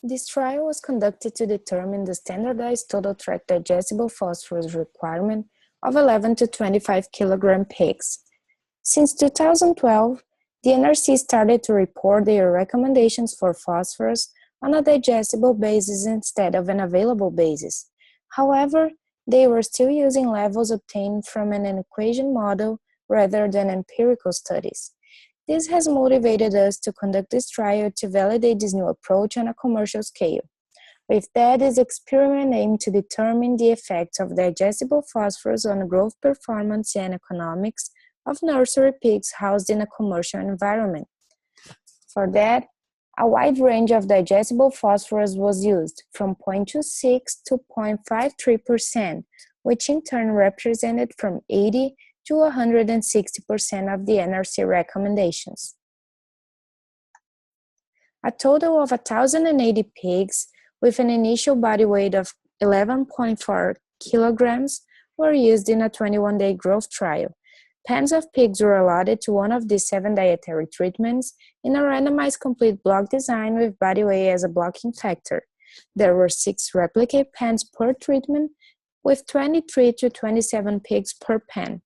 This trial was conducted to determine the standardized total tract digestible phosphorus requirement of 11 to 25 kilogram pigs. Since 2012, the NRC started to report their recommendations for phosphorus on a digestible basis instead of an available basis. However, they were still using levels obtained from an equation model rather than empirical studies. This has motivated us to conduct this trial to validate this new approach on a commercial scale. With that, this experiment aimed to determine the effects of digestible phosphorus on growth performance and economics of nursery pigs housed in a commercial environment. For that, a wide range of digestible phosphorus was used, from 0.26 to 0.53%, which in turn represented from 80 to 160% of the NRC recommendations. A total of 1,080 pigs with an initial body weight of 11.4 kilograms were used in a 21-day growth trial. Pens of pigs were allotted to one of the 7 dietary treatments in a randomized complete block design with body weight as a blocking factor. There were 6 replicate pens per treatment with 23 to 27 pigs per pen.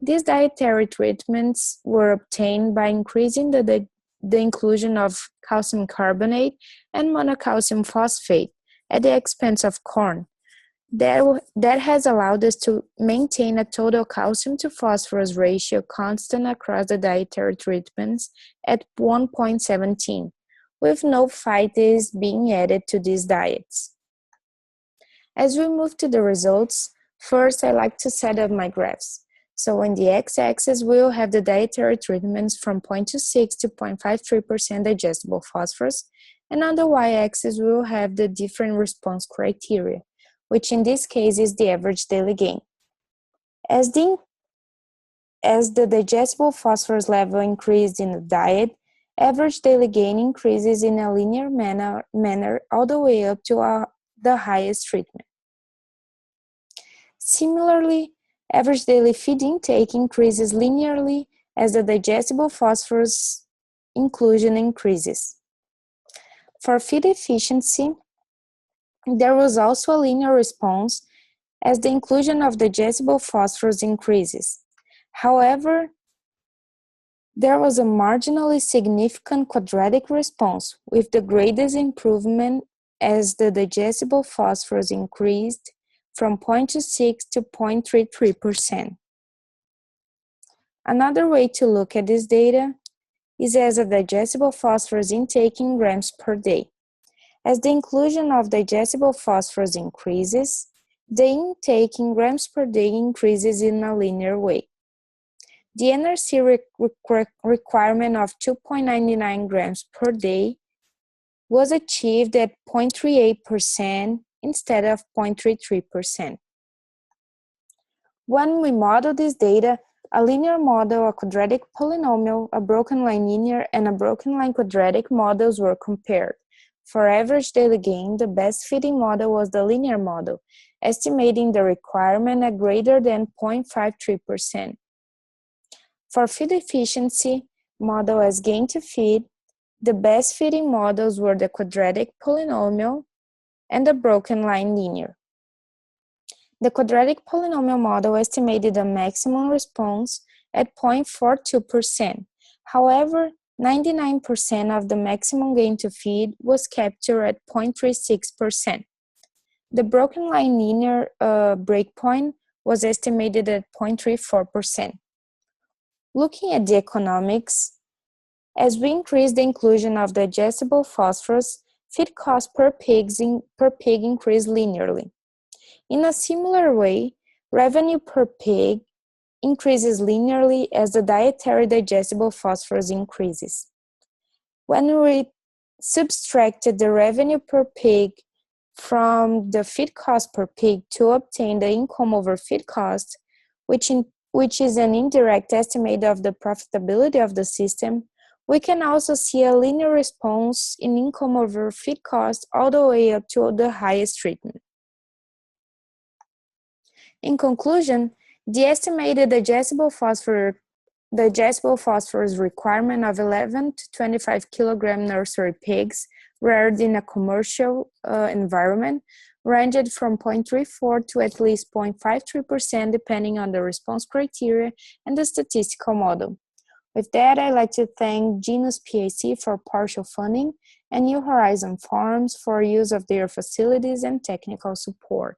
These dietary treatments were obtained by increasing the inclusion of calcium carbonate and monocalcium phosphate at the expense of corn. That has allowed us to maintain a total calcium to phosphorus ratio constant across the dietary treatments at 1.17, with no phytates being added to these diets. As we move to the results, first I like to set up my graphs. So on the x-axis, we will have the dietary treatments from 0.26 to 0.53% digestible phosphorus, and on the y-axis, we will have the different response criteria, which in this case is the average daily gain. As the digestible phosphorus level increased in the diet, average daily gain increases in a linear manner all the way up to the highest treatment. Similarly, average daily feed intake increases linearly as the digestible phosphorus inclusion increases. For feed efficiency, there was also a linear response as the inclusion of digestible phosphorus increases. However, there was a marginally significant quadratic response with the greatest improvement as the digestible phosphorus increased from 0.26 to 0.33%. Another way to look at this data is as a digestible phosphorus intake in grams per day. As the inclusion of digestible phosphorus increases, the intake in grams per day increases in a linear way. The NRC requirement of 2.99 grams per day was achieved at 0.38% instead of 0.33%. When we model this data, a linear model, a quadratic polynomial, a broken line linear, and a broken line quadratic models were compared. For average daily gain, the best fitting model was the linear model, estimating the requirement at greater than 0.53%. For feed efficiency model as gain to feed, the best fitting models were the quadratic polynomial and the broken line linear. The quadratic polynomial model estimated a maximum response at 0.42%. However, 99% of the maximum gain to feed was captured at 0.36%. The broken line linear breakpoint was estimated at 0.34%. Looking at the economics, as we increase the inclusion of digestible phosphorus, feed cost per pig increased linearly. In a similar way, revenue per pig increases linearly as the dietary digestible phosphorus increases. When we subtracted the revenue per pig from the feed cost per pig to obtain the income over feed cost, which is an indirect estimate of the profitability of the system, we can also see a linear response in income over feed cost all the way up to the highest treatment. In conclusion, the estimated digestible phosphorus digestible phosphorus requirement of 11 to 25 kilogram nursery pigs reared in a commercial environment ranged from 0.34 to at least 0.53% depending on the response criteria and the statistical model. With that, I'd like to thank Genus PAC for partial funding and New Horizon Farms for use of their facilities and technical support.